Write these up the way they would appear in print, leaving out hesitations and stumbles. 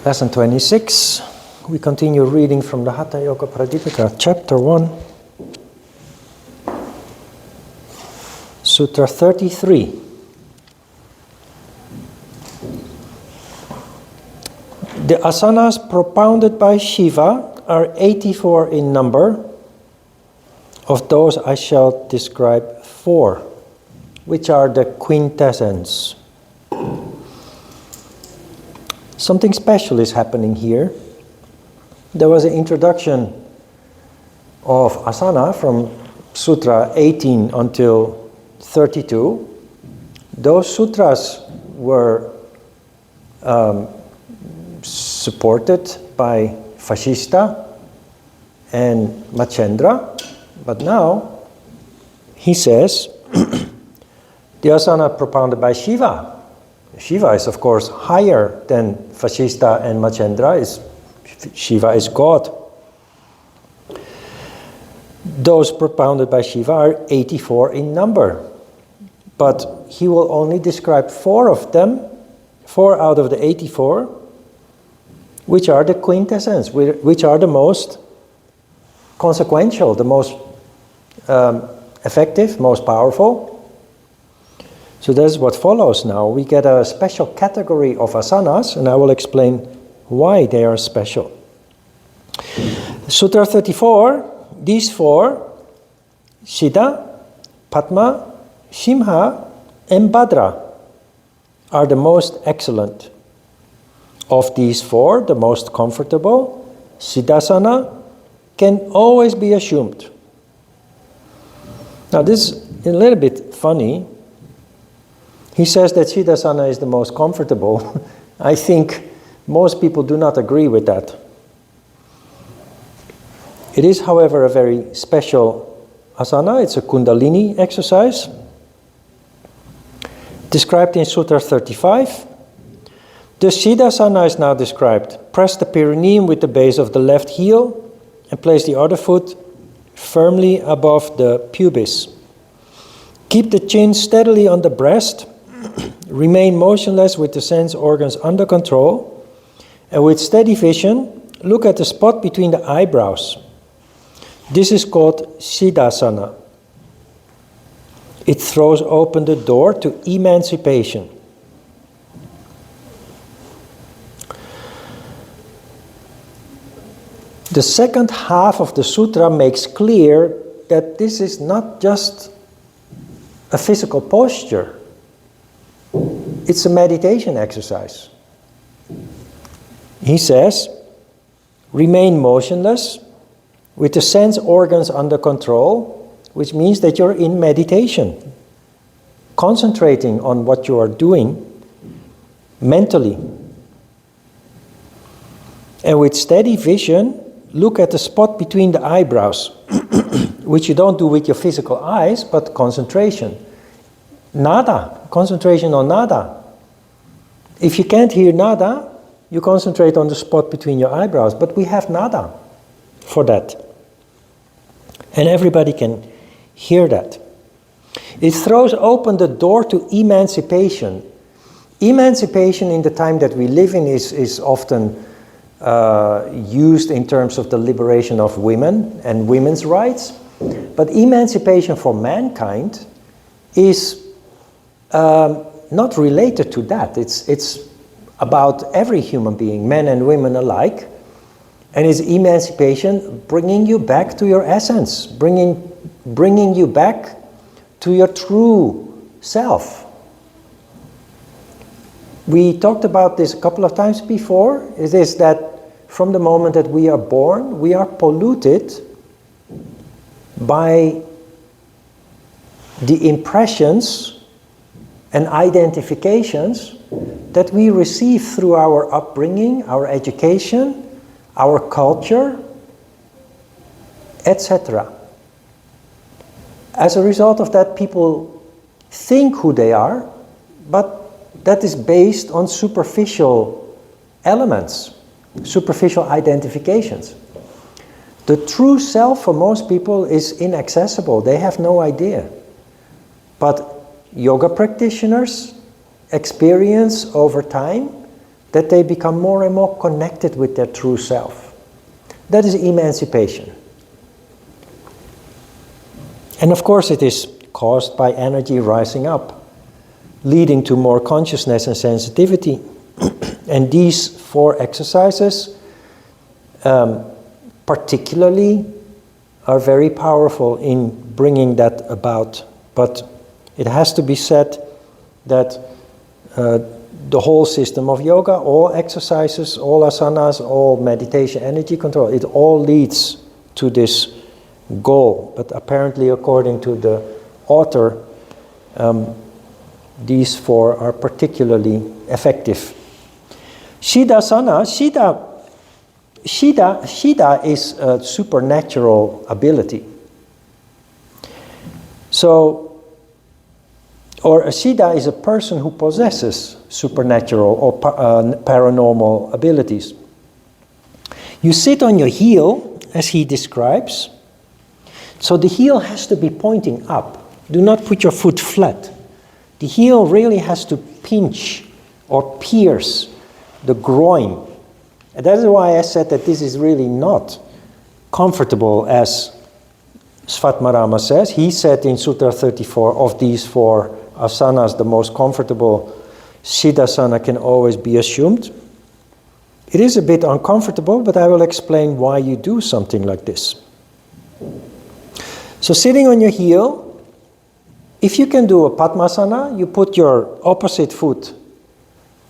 Lesson 26. We continue reading from the Hatha Yoga Pradipika, Chapter 1, Sutra 33. The asanas propounded by Shiva are 84 in number. Of those I shall describe 4, which are the quintessence. Something special is happening here. There was an introduction of asana from Sutra 18 until 32. Those sutras were supported by Vasishtha and Machendra, but now he says the asana propounded by Shiva. Shiva is, of course, higher than Vasishtha and Machendra. Shiva is God. Those propounded by Shiva are 84 in number. But he will only describe 4 of them, 4 out of the 84, which are the quintessence, which are the most consequential, the most effective, most powerful. So that's what follows now. We get a special category of asanas, and I will explain why they are special. Sutra 34, these 4, Siddha, Padma, Simha, and Bhadra, are the most excellent. Of these 4, the most comfortable, Siddhasana, can always be assumed. Now this is a little bit funny. He says that Siddhasana is the most comfortable. I think most people do not agree with that. It is, however, a very special asana. It's a Kundalini exercise. Described in Sutra 35. The Siddhasana is now described. Press the perineum with the base of the left heel and place the other foot firmly above the pubis. Keep the chin steadily on the breast. Remain motionless with the sense organs under control, and with steady vision, look at the spot between the eyebrows. This is called Siddhasana. It throws open the door to emancipation. The second half of the sutra makes clear that this is not just a physical posture. It's a meditation exercise. He says, remain motionless with the sense organs under control, which means that you're in meditation, concentrating on what you are doing mentally. And with steady vision, look at the spot between the eyebrows, which you don't do with your physical eyes, but concentration. Nada, concentration on nada. If you can't hear nada, you concentrate on the spot between your eyebrows, but we have nada for that. And everybody can hear that. It throws open the door to emancipation. Emancipation in the time that we live in is often used in terms of the liberation of women and women's rights. But emancipation for mankind is not related to that. It's about every human being, men and women alike. And it's emancipation bringing you back to your essence, bringing you back to your true self. We talked about this a couple of times before. It is that from the moment that we are born, we are polluted by the impressions and identifications that we receive through our upbringing, our education, our culture, etc. As a result of that, people think who they are, but that is based on superficial elements, superficial identifications. The true self for most people is inaccessible. They have no idea. But yoga practitioners experience over time that they become more and more connected with their true self. That is emancipation. And of course it is caused by energy rising up, leading to more consciousness and sensitivity. And these 4 exercises particularly are very powerful in bringing that about. But it has to be said that the whole system of yoga, all exercises, all asanas, all meditation, energy control, it all leads to this goal. But apparently, according to the author, these 4 are particularly effective. Siddhasana, Siddha is a supernatural ability. So, or a Siddha is a person who possesses supernatural or paranormal abilities. You sit on your heel, as he describes. So the heel has to be pointing up. Do not put your foot flat. The heel really has to pinch or pierce the groin. And that is why I said that this is really not comfortable, as Svatmarama says. He said in Sutra 34, of these 4 asanas, the most comfortable Siddhasana can always be assumed. It is a bit uncomfortable, but I will explain why you do something like this. So sitting on your heel, if you can do a Padmasana, you put your opposite foot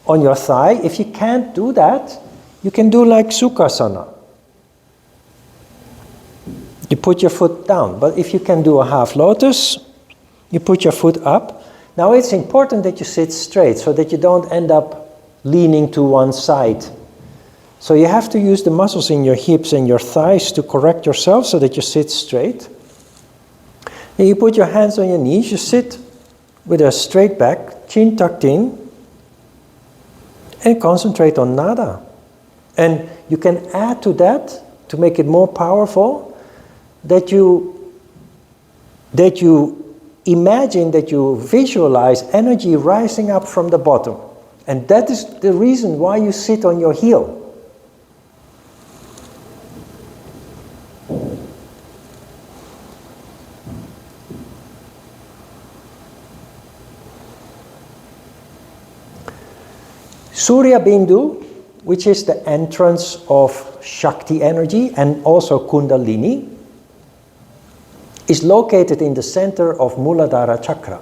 on your thigh. If you can't do that, you can do like Sukhasana. You put your foot down. But if you can do a half lotus, you put your foot up. Now it's important that you sit straight so that you don't end up leaning to one side. So you have to use the muscles in your hips and your thighs to correct yourself so that you sit straight. And you put your hands on your knees, you sit with a straight back, chin tucked in, and concentrate on nada. And you can add to that, to make it more powerful, that you imagine, that you visualize energy rising up from the bottom. And that is the reason why you sit on your heel. Surya Bindu, which is the entrance of Shakti energy and also Kundalini, is located in the center of Muladhara Chakra.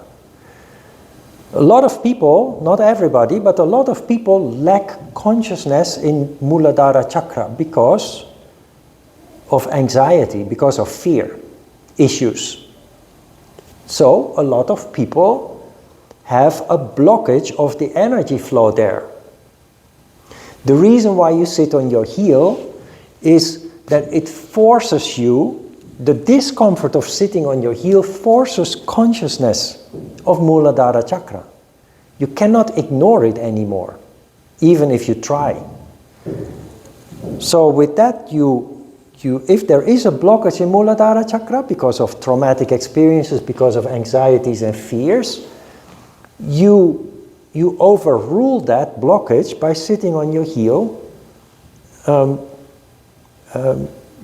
A lot of people, not everybody, but a lot of people lack consciousness in Muladhara Chakra because of anxiety, because of fear issues. So a lot of people have a blockage of the energy flow there. The reason why you sit on your heel is that it forces you, the discomfort of sitting on your heel forces consciousness of Muladhara Chakra. You cannot ignore it anymore, even if you try. So with that, if there is a blockage in Muladhara Chakra because of traumatic experiences, because of anxieties and fears, you overrule that blockage by sitting on your heel,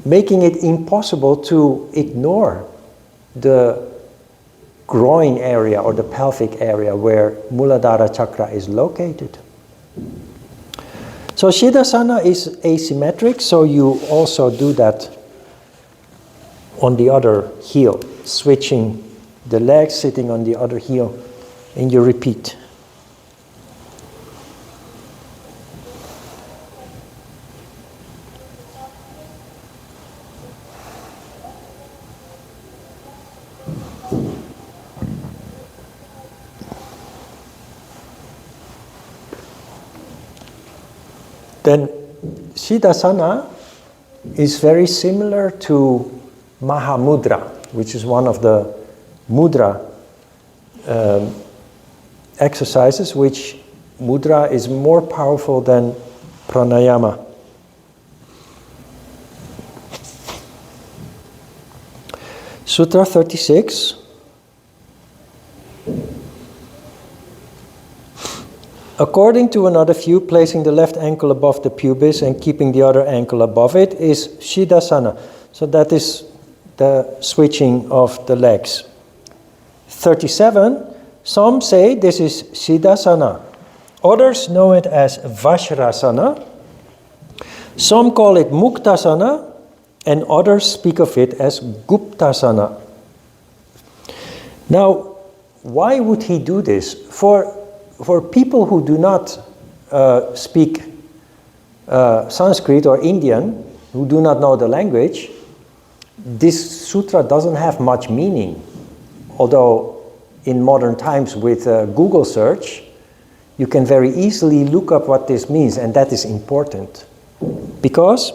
making it impossible to ignore the groin area or the pelvic area where Muladhara Chakra is located. So Siddhasana is asymmetric, so you also do that on the other heel, switching the legs, sitting on the other heel, and you repeat. Then Siddhasana is very similar to Mahamudra, which is one of the mudra exercises, which mudra is more powerful than pranayama. Sutra 36. According to another view, placing the left ankle above the pubis and keeping the other ankle above it is Siddhasana. So that is the switching of the legs. 37, some say this is Siddhasana. Others know it as Vajrasana. Some call it Muktasana, and others speak of it as Guptasana. Now, why would he do this? For people who do not speak Sanskrit or Indian, who do not know the language, this sutra doesn't have much meaning. Although in modern times with Google search, you can very easily look up what this means, and that is important. Because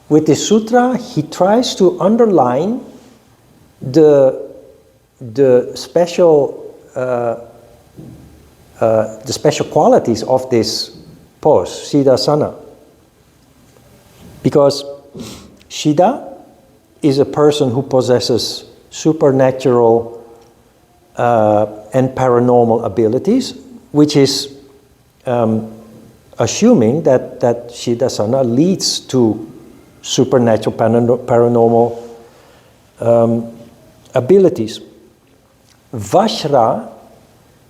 with this sutra, he tries to underline the special qualities of this pose, Siddhasana. Because Siddha is a person who possesses supernatural and paranormal abilities, which is assuming that Siddhasana leads to supernatural paranormal abilities. Vajra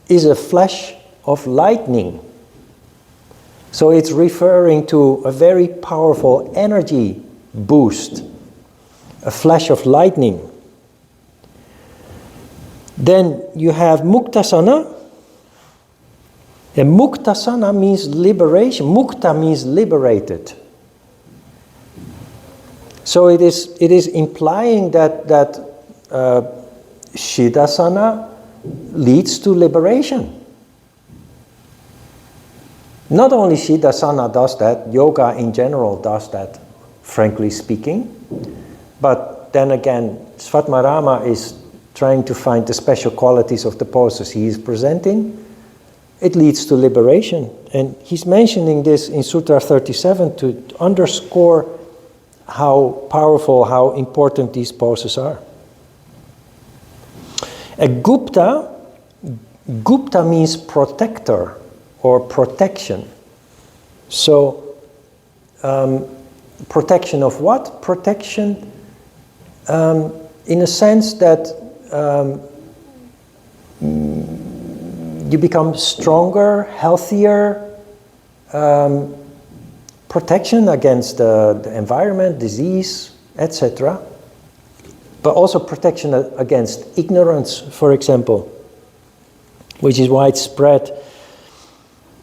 is a flash of lightning. So it's referring to a very powerful energy boost, a flash of lightning. Then you have Muktasana. And Muktasana means liberation. Mukta means liberated. So it is implying that Siddhasana leads to liberation. Not only Siddhasana does that, yoga in general does that, frankly speaking. But then again, Svatmarama is trying to find the special qualities of the poses he is presenting. It leads to liberation. And he's mentioning this in Sutra 37 to underscore how powerful, how important these poses are. A Gupta means protector or protection. So, protection of what? Protection in a sense that you become stronger, healthier, protection against the environment, disease, etc. But also protection against ignorance, for example, which is widespread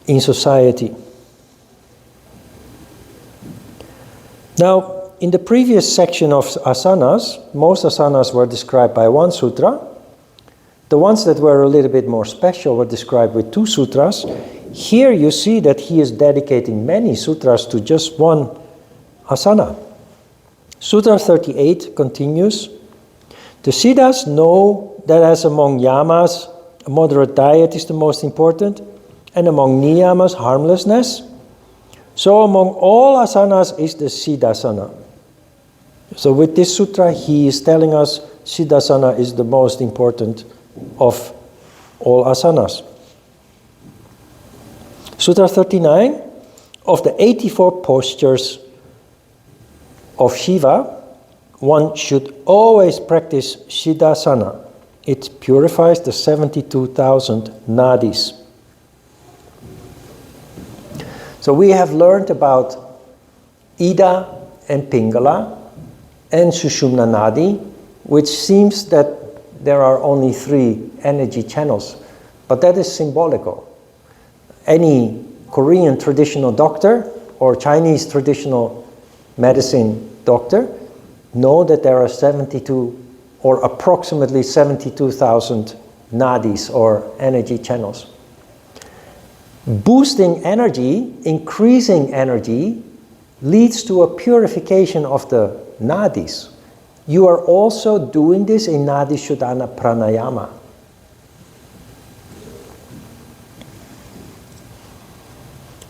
in society. Now, in the previous section of asanas, most asanas were described by one sutra. The ones that were a little bit more special were described with 2 sutras. Here you see that he is dedicating many sutras to just one asana. Sutra 38 continues. The Siddhas know that as among yamas, a moderate diet is the most important, and among niyamas, harmlessness. So among all asanas is the Siddhasana. So with this sutra, he is telling us Siddhasana is the most important of all asanas. Sutra 39, of the 84 postures of Shiva, one should always practice Siddhasana. It purifies the 72,000 nadis. So we have learned about Ida and Pingala and Sushumna Nadi, which seems that there are only 3 energy channels, but that is symbolical. Any Korean traditional doctor or Chinese traditional medicine doctor know that there are 72 or approximately 72,000 nadis or energy channels. Boosting energy, increasing energy, leads to a purification of the nadis. You are also doing this in Nadi Shuddhana Pranayama.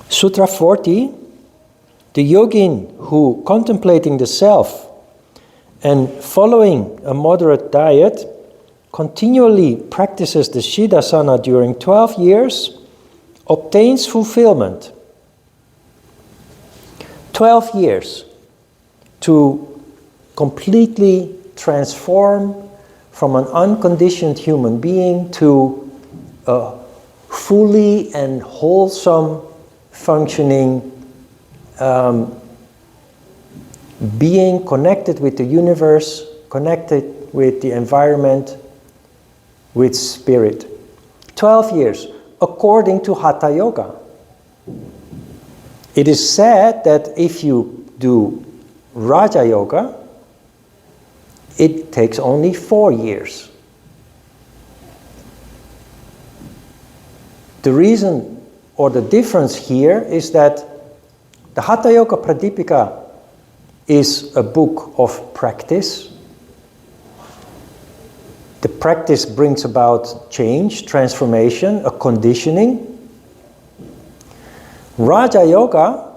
Sutra 40, the yogin who, contemplating the self and following a moderate diet, continually practices the Siddhasana during 12 years, obtains fulfillment. 12 years to completely transform from an unconditioned human being to a fully and wholesome functioning being, connected with the universe, connected with the environment, with spirit. 12 years, according to Hatha Yoga. It is said that if you do Raja Yoga, it takes only 4 years. The reason or the difference here is that the Hatha Yoga Pradipika is a book of practice. The practice brings about change, transformation, a conditioning. Raja Yoga,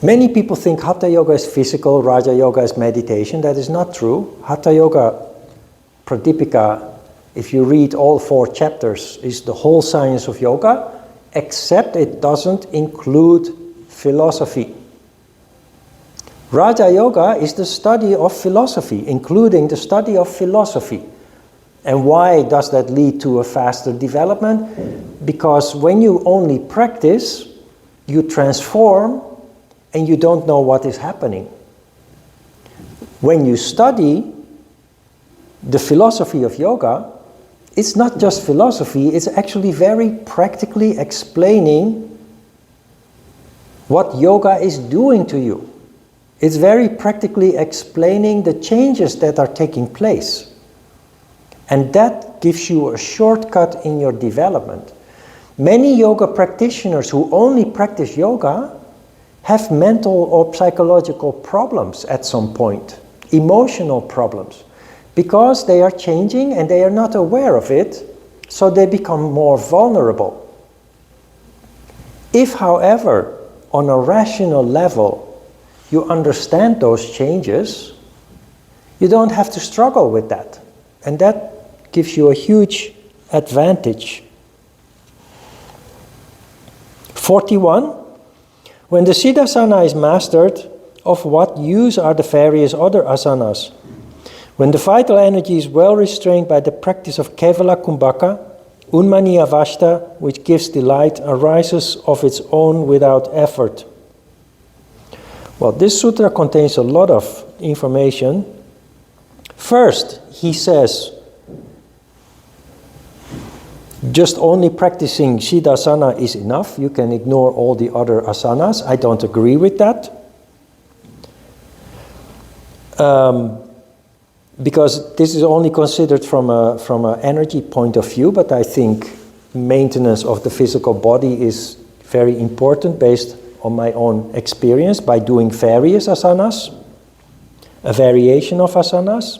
many people think Hatha Yoga is physical, Raja Yoga is meditation. That is not true. Hatha Yoga Pradipika, if you read all 4 chapters, is the whole science of yoga, except it doesn't include philosophy. Raja Yoga is the study of philosophy, including the study of philosophy. And why does that lead to a faster development? Because when you only practice, you transform and you don't know what is happening. When you study the philosophy of yoga, it's not just philosophy, it's actually very practically explaining what yoga is doing to you. It's very practically explaining the changes that are taking place. And that gives you a shortcut in your development. Many yoga practitioners who only practice yoga have mental or psychological problems at some point, emotional problems, because they are changing and they are not aware of it, so they become more vulnerable. If, however, on a rational level, you understand those changes, you don't have to struggle with that. And that gives you a huge advantage. 41. When the Siddhasana is mastered, of what use are the various other asanas? When the vital energy is well restrained by the practice of Kevala Kumbhaka, Unmani Avashta, which gives delight, arises of its own without effort. Well, this sutra contains a lot of information. First, he says, just only practicing Siddhasana is enough. You can ignore all the other asanas. I don't agree with that. Because this is only considered from an energy point of view, but I think maintenance of the physical body is very important based on my own experience by doing various asanas, a variation of asanas.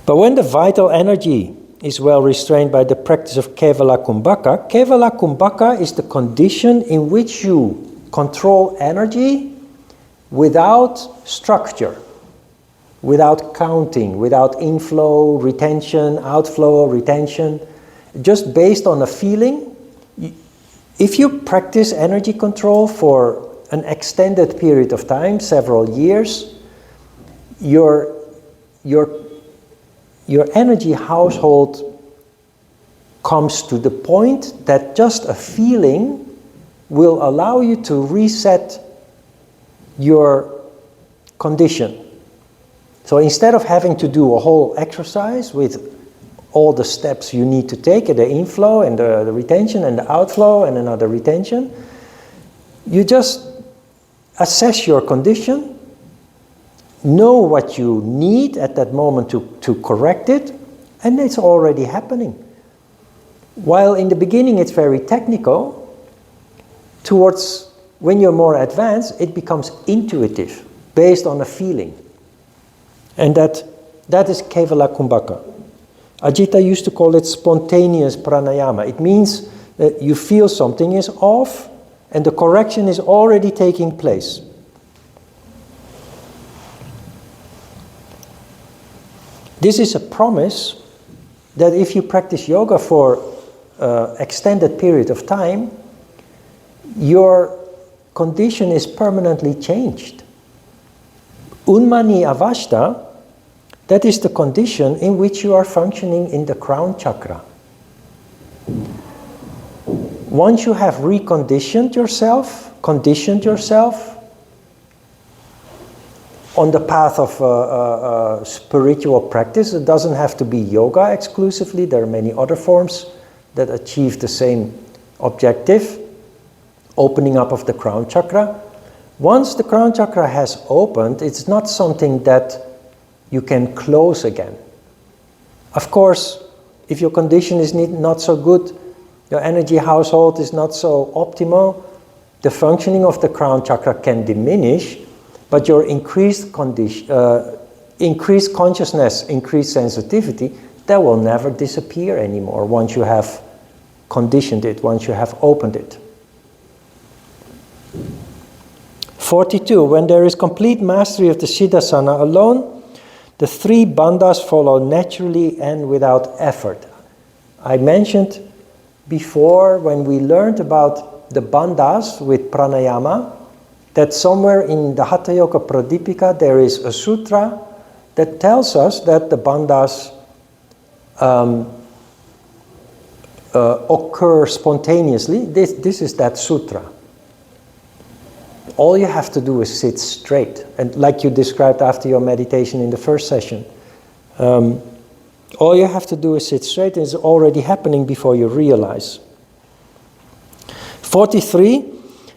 But when the vital energy is well restrained by the practice of Kevala Kumbhaka is the condition in which you control energy without structure, without counting, without inflow, retention, outflow, retention, just based on a feeling. If you practice energy control for an extended period of time, several years, your energy household comes to the point that just a feeling will allow you to reset your condition. So instead of having to do a whole exercise with all the steps you need to take, the inflow and the retention and the outflow and another retention, you just assess your condition, know what you need at that moment to correct it, and it's already happening. While in the beginning it's very technical, towards when you're more advanced, it becomes intuitive, based on a feeling. And that is Kevala Kumbhaka. Ajita used to call it spontaneous pranayama. It means that you feel something is off and the correction is already taking place. This is a promise that if you practice yoga for extended period of time, your condition is permanently changed. Unmani avashta, that is the condition in which you are functioning in the crown chakra. Once you have reconditioned yourself, conditioned yourself on the path of spiritual practice, it doesn't have to be yoga exclusively, there are many other forms that achieve the same objective, opening up of the crown chakra. Once the crown chakra has opened, it's not something that you can close again. Of course, if your condition is not so good, your energy household is not so optimal, the functioning of the crown chakra can diminish, but your increased consciousness, increased sensitivity, that will never disappear anymore once you have conditioned it, once you have opened it. 42. When there is complete mastery of the Siddhasana alone, the three bandhas follow naturally and without effort. I mentioned before, when we learned about the bandhas with pranayama, that somewhere in the Hatha Yoga Pradipika there is a sutra that tells us that the bandhas occur spontaneously. This is that sutra. All you have to do is sit straight, and like you described after your meditation in the first session, all you have to do is sit straight, and it's already happening before you realize. 43.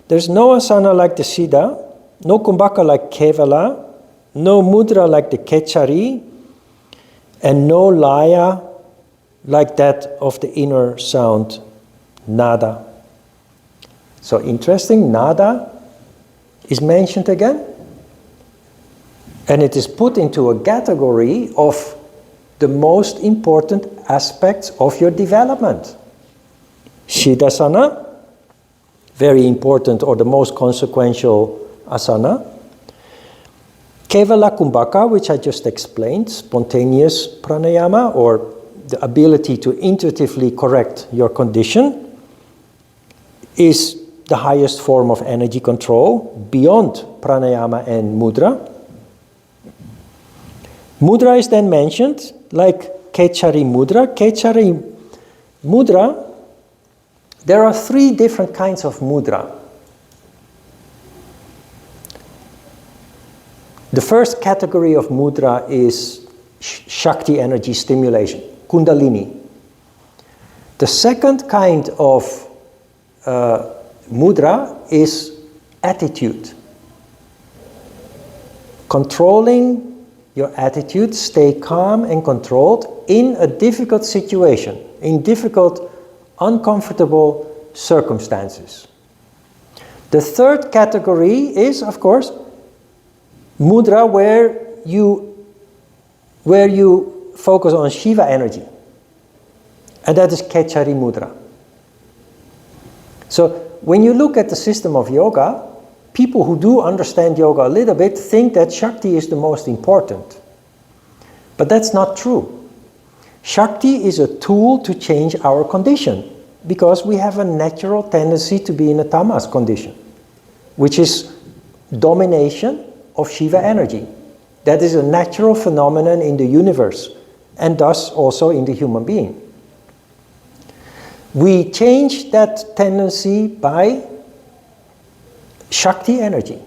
There's no asana like the Siddha, no kumbhaka like Kevala, no mudra like the Kechari, and no laya like that of the inner sound, nada. So interesting, nada is mentioned again, and it is put into a category of the most important aspects of your development. Siddhasana, very important, or the most consequential asana. Kevala kumbhaka, which I just explained, spontaneous pranayama, or the ability to intuitively correct your condition, is the highest form of energy control beyond pranayama and mudra. Mudra is then mentioned like Kechari mudra. Kechari mudra, there are three different kinds of mudra. The first category of mudra is Shakti energy stimulation, Kundalini. The second kind of mudra is attitude. Controlling your attitude, stay calm and controlled in a difficult situation, in difficult, uncomfortable circumstances. The third category is, of course, mudra where you focus on Shiva energy. And that is Kechari mudra. So when you look at the system of yoga, people who do understand yoga a little bit think that Shakti is the most important. But that's not true. Shakti is a tool to change our condition, because we have a natural tendency to be in a tamas condition, which is domination of Shiva energy. That is a natural phenomenon in the universe, and thus also in the human being. We change that tendency by Shakti energy,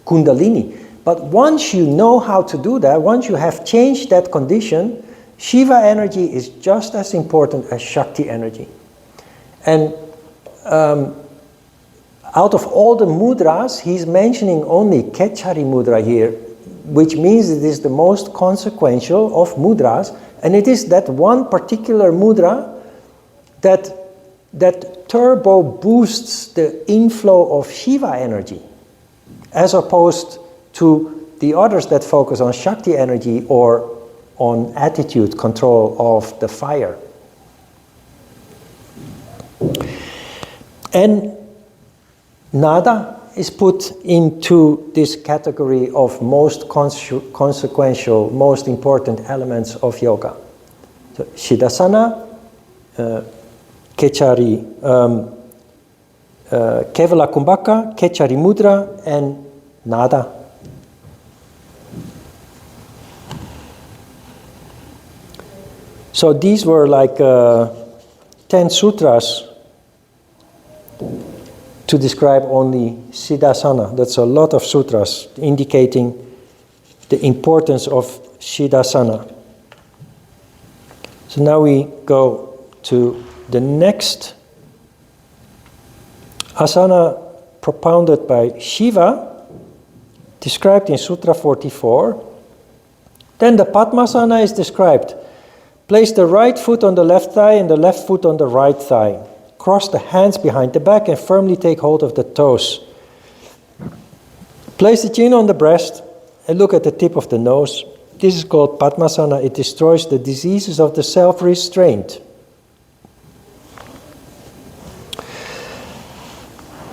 Kundalini. But once you know how to do that, once you have changed that condition, Shiva energy is just as important as Shakti energy. And out of all the mudras, he's mentioning only Kechari mudra here, which means it is the most consequential of mudras, and it is that one particular mudra that turbo boosts the inflow of Shiva energy, as opposed to the others that focus on Shakti energy or on attitude control of the fire. And nada is put into this category of most consequential, most important elements of yoga. So, Siddhasana, Kechari, Kevala Kumbhaka, Kechari Mudra, and Nada. So these were like 10 sutras to describe only Siddhasana. That's a lot of sutras indicating the importance of Siddhasana. So now we go to the next asana propounded by Shiva, described in Sutra 44. Then the Padmasana is described. Place the right foot on the left thigh and the left foot on the right thigh. Cross the hands behind the back and firmly take hold of the toes. Place the chin on the breast and look at the tip of the nose. This is called Padmasana. It destroys the diseases of the self-restraint.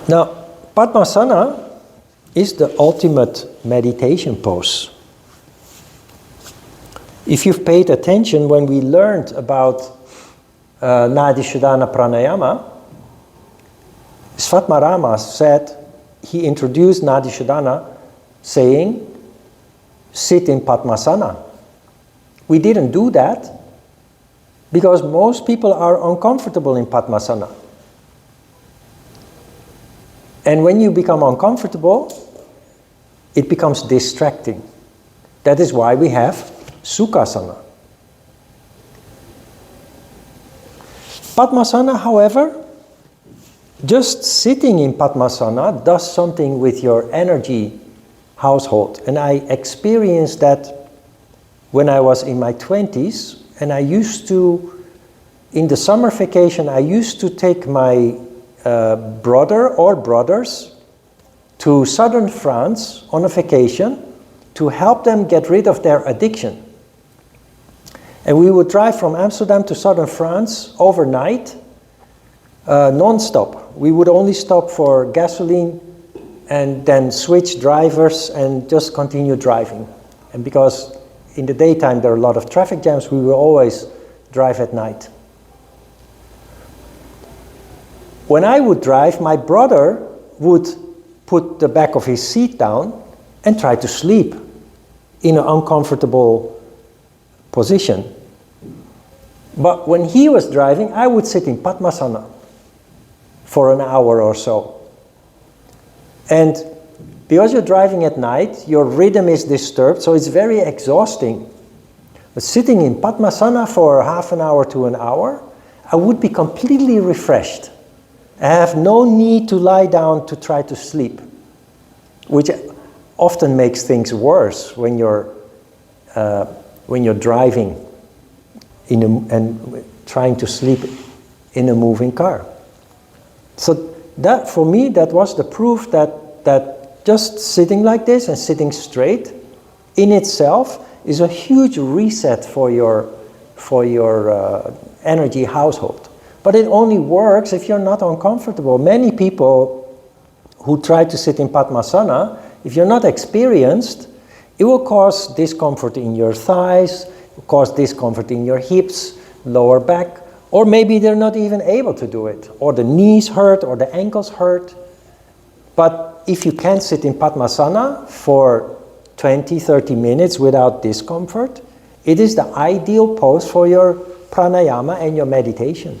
Now, Padmasana is the ultimate meditation pose. If you've paid attention when we learned about Nadi Shodhana Pranayama, Svatmarama said, he introduced Nadi Shodhana saying, sit in Padmasana. We didn't do that because most people are uncomfortable in Padmasana. And when you become uncomfortable, it becomes distracting. That is why we have Sukhasana. Padmasana, however, just sitting in Padmasana does something with your energy household. And I experienced that when I was in my 20s, and I used to, in the summer vacation, I used to take my brother or brothers to southern France on a vacation to help them get rid of their addiction. And we would drive from Amsterdam to southern France overnight, non-stop. We would only stop for gasoline and then switch drivers and just continue driving. And because in the daytime there are a lot of traffic jams, we will always drive at night. When I would drive, my brother would put the back of his seat down and try to sleep in an uncomfortable position. But when he was driving, I would sit in Padmasana for an hour or so. And because you're driving at night, your rhythm is disturbed, so it's very exhausting. But sitting in Padmasana for half an hour to an hour, I would be completely refreshed. I have no need to lie down to try to sleep, which often makes things worse when you're driving and trying to sleep in a moving car. So that, for me, that was the proof that just sitting like this and sitting straight in itself is a huge reset for your energy household. But it only works if you're not uncomfortable. Many people who try to sit in Padmasana, if you're not experienced, it will cause discomfort in your thighs, cause discomfort in your hips, lower back, or maybe they're not even able to do it, or the knees hurt, or the ankles hurt. But if you can sit in Padmasana for 20, 30 minutes without discomfort, it is the ideal pose for your pranayama and your meditation.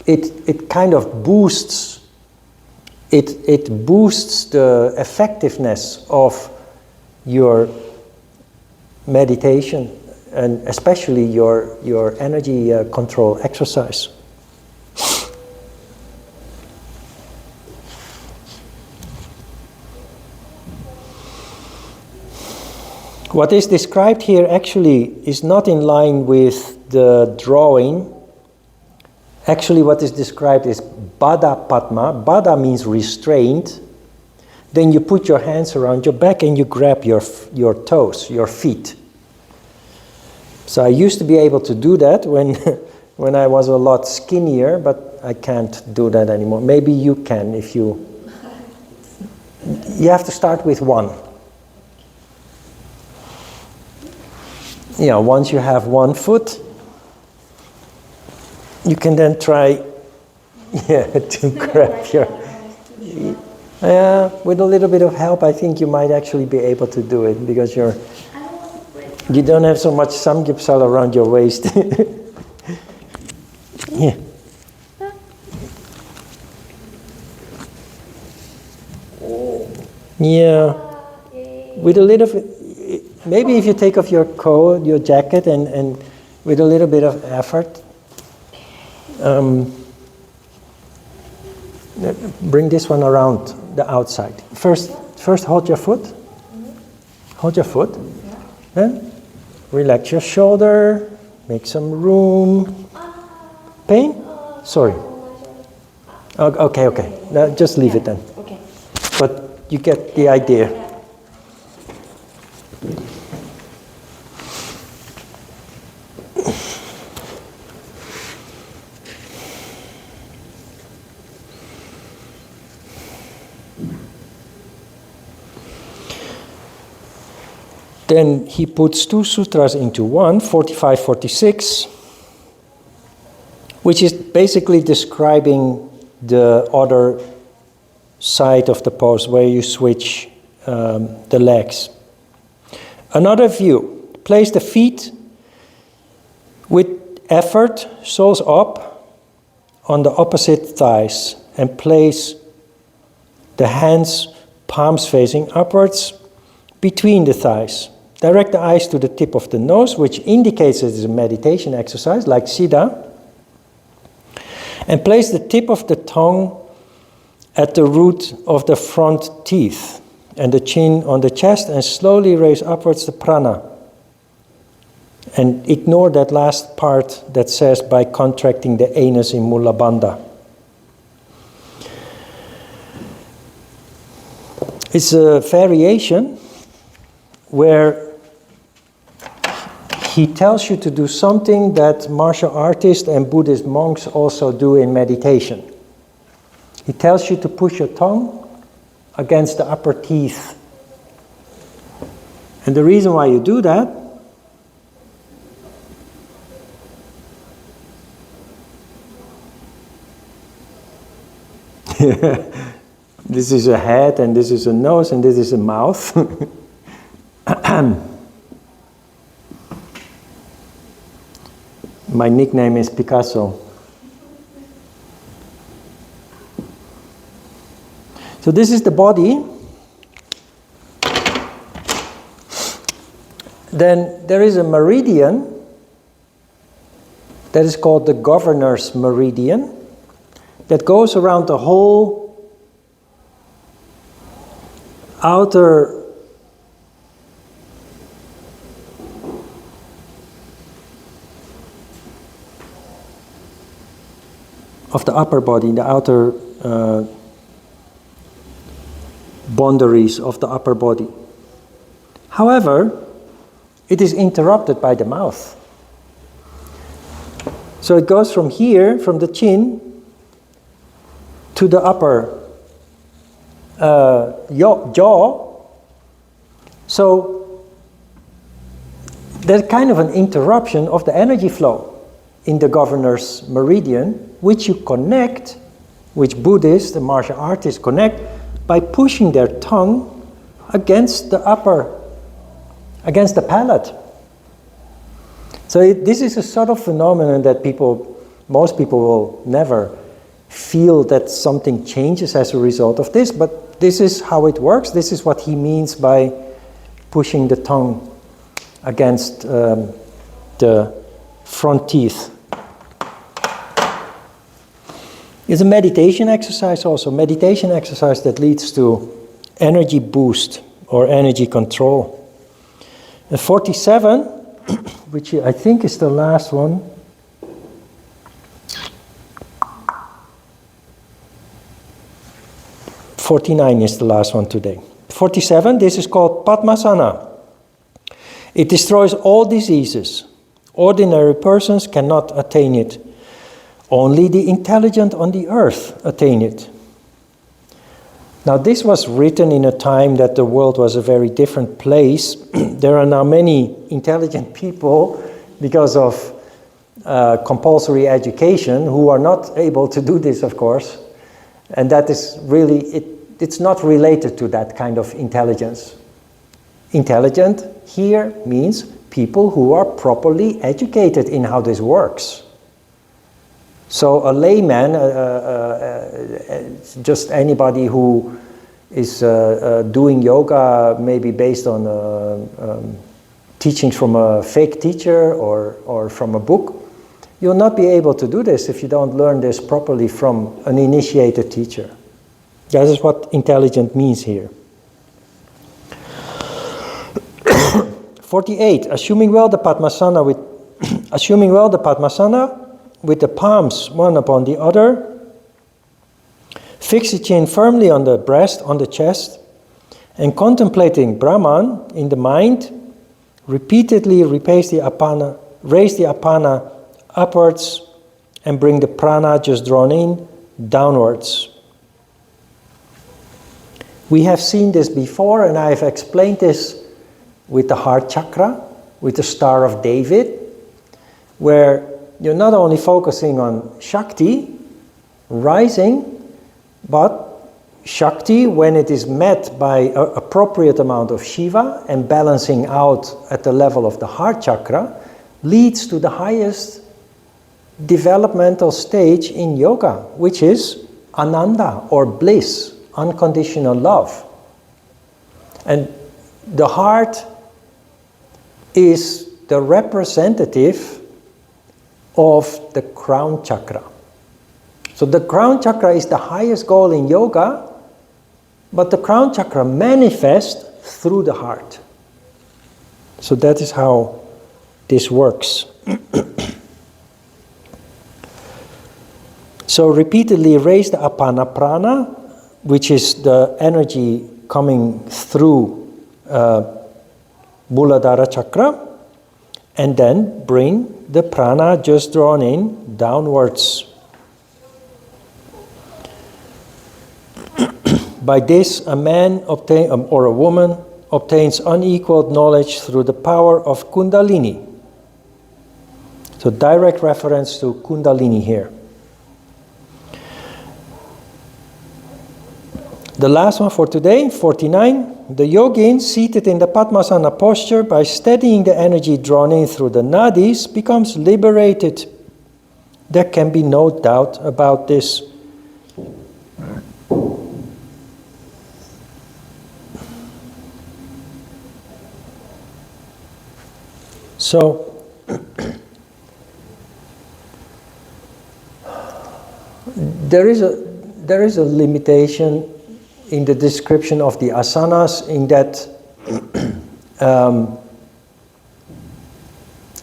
It kind of boosts, it boosts the effectiveness of your meditation, and especially your energy control exercise. What is described here actually is not in line with the drawing. Actually, what is described is Baddha Padma. Baddha means restrained. Then you put your hands around your back and you grab your toes, your feet. So I used to be able to do that when I was a lot skinnier, but I can't do that anymore. Maybe you can if you have to start with one. Once you have one foot, you can then try Yeah, to grab your... with a little bit of help, I think you might actually be able to do it, because you don't have so much samgyeopsal around your waist. Yeah. Yeah. With a little, maybe if you take off your coat, your jacket, and with a little bit of effort, bring this one around the outside. First hold your foot. Hold your foot. Then relax your shoulder. Make some room. Pain? Sorry. Okay. Now just leave it then. Okay. But you get the idea. Then he puts two sutras into one, 45, 46, which is basically describing the other side of the pose where you switch the legs. Another view, place the feet with effort, soles up, on the opposite thighs, and place the hands, palms facing upwards, between the thighs. Direct the eyes to the tip of the nose, which indicates it is a meditation exercise, like Siddha. And place the tip of the tongue at the root of the front teeth, and the chin on the chest, and slowly raise upwards the prana. And ignore that last part that says by contracting the anus in Mula Bandha. It's a variation where he tells you to do something that martial artists and Buddhist monks also do in meditation. He tells you to push your tongue against the upper teeth. And the reason why you do that this is a head, and this is a nose, and this is a mouth. My nickname is Picasso. So this is the body. Then there is a meridian that is called the governor's meridian that goes around the whole outer of the upper body, the outer boundaries of the upper body. However, it is interrupted by the mouth. So it goes from here, from the chin, to the upper jaw. So there's kind of an interruption of the energy flow in the governor's meridian, which you connect, which Buddhists and martial artists connect by pushing their tongue against the against the palate. So this is a sort of phenomenon that most people will never feel that something changes as a result of this, but this is how it works. This is what he means by pushing the tongue against the front teeth. It's a meditation exercise also. Meditation exercise that leads to energy boost or energy control. And 47, which I think is the last one. '49 is the last one today. 47, this is called Padmasana. It destroys all diseases. Ordinary persons cannot attain it. Only the intelligent on the earth attain it. Now this was written in a time that the world was a very different place. There are now many intelligent people because of compulsory education who are not able to do this, of course. And that is really, it's not related to that kind of intelligence. Intelligent here means people who are properly educated in how this works. So a layman, just anybody who is doing yoga maybe based on teachings from a fake teacher or from a book, you'll not be able to do this if you don't learn this properly from an initiated teacher. That is what intelligent means here. 48. Assuming well the Padmasana with the palms one upon the other, fix the chin firmly on the breast, on the chest, and contemplating Brahman in the mind, repeatedly raise the apana upwards and bring the prana just drawn in downwards. We have seen this before, and I have explained this with the heart chakra, with the Star of David, where you're not only focusing on Shakti rising, but Shakti, when it is met by an appropriate amount of Shiva and balancing out at the level of the heart chakra, leads to the highest developmental stage in yoga, which is Ananda or bliss, unconditional love. And the heart is the representative of the crown chakra. So the crown chakra is the highest goal in yoga, but the crown chakra manifests through the heart. So that is how this works. So repeatedly raise the apana prana, which is the energy coming through Muladhara chakra, and then bring the prana just drawn in downwards. By this, a man or a woman obtains unequaled knowledge through the power of Kundalini. So direct reference to Kundalini here. The last one for today, 49. The yogin seated in the Padmasana posture by steadying the energy drawn in through the nadis becomes liberated. There can be no doubt about this. So, there is a limitation in the description of the asanas, in that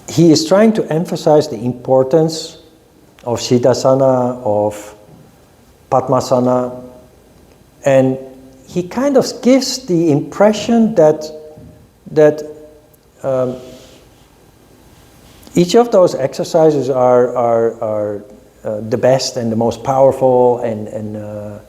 he is trying to emphasize the importance of Siddhasana, of Padmasana, and he kind of gives the impression that each of those exercises are the best and the most powerful, and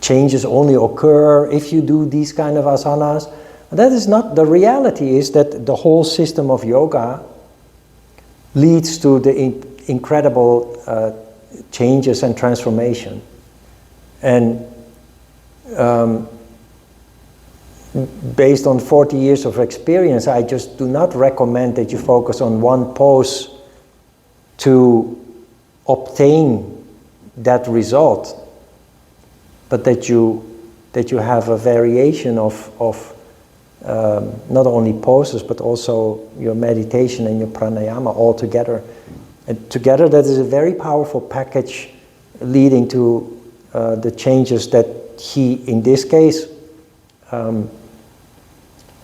changes only occur if you do these kind of asanas. That is not the reality. Is that the whole system of yoga leads to the incredible changes and transformation. And based on 40 years of experience, I just do not recommend that you focus on one pose to obtain that result, but that you have a variation of not only poses, but also your meditation and your pranayama all together. And together, that is a very powerful package leading to the changes that he, in this case,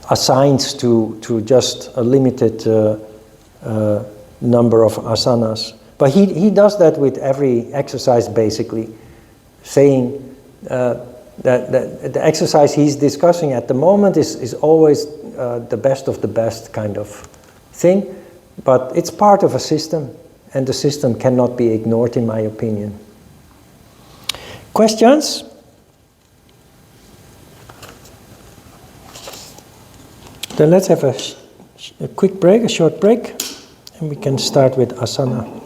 assigns to just a limited number of asanas. But he does that with every exercise, basically, saying that the exercise he's discussing at the moment is always the best of the best kind of thing, but it's part of a system, and the system cannot be ignored, in my opinion. Questions? Then let's have a quick break, a short break. And we can start with asana.